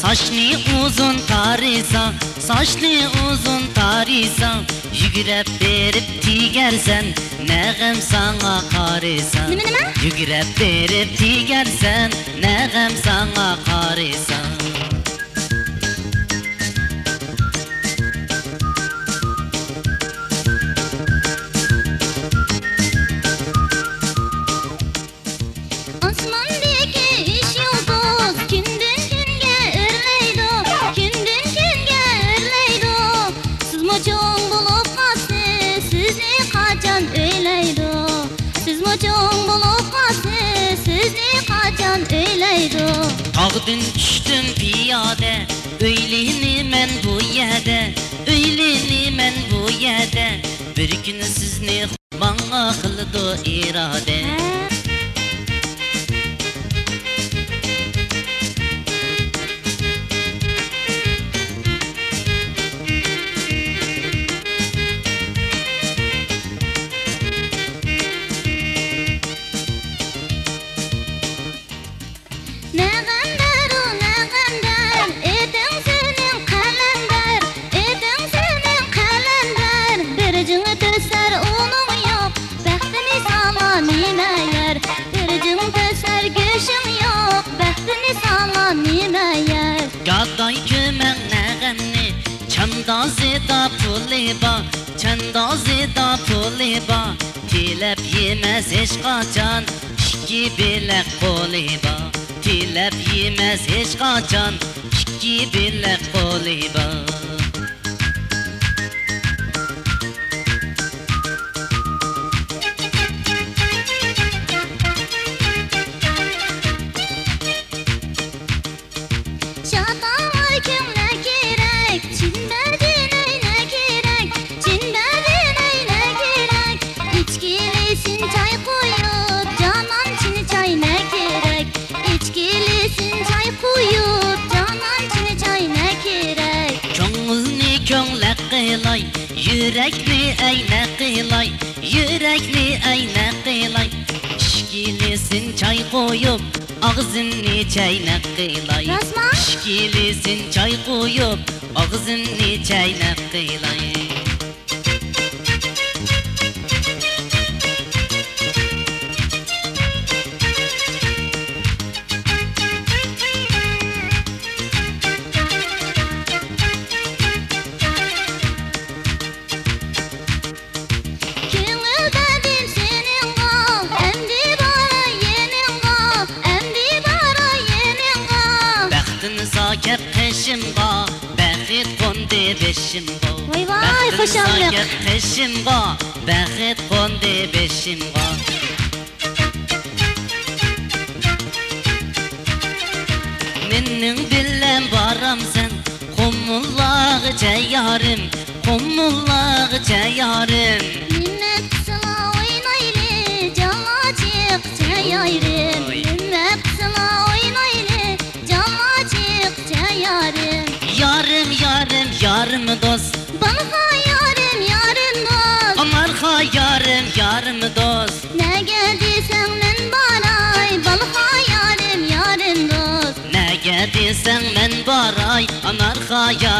Saçlı uzun tarisa, saçlı uzun tarisa, yügrep berip tigersen, ne gem sana karisa. Yügrep berip tigersen, ne gem sana karisa. Tağdın düştüm piyade, öyleyini men bu yerde, öyleyini men bu yerde. Bir gün sizni bana kıldı irade. Gaday kömen nəğəmni, çandazıda puliba, çandazıda puliba. Tilep yemez hiç kaçan, iki bilek koliba. Tilep yemez hiç kaçan, iki bilek koliba. Yürekli ayna qilay, yürekli ayna qilay. İşkilisin çay koyup, ağzını çaynak qilay. İşkilisin çay koyup, ağzını çaynak qilay. Sakep peşimba, bəxit qondi beşimba. Vay vay, xoşanlıq. Sakep peşimba, bəxit qondi beşimba. Menin bilən baramsan, qummullağıca yarım, qummullağıca yarım. Minnet sıla oynaylı, cama çıkça yarım. Minnet sıla oynaylı, cama çıkça yarım. Yarım yarım yarım dost, Bana yarım yarım dost. Amarha yarım yarım dost. Ne geldi senden baray, bana yarım yarım dost. Ne gediysen men baray, Anarha yarım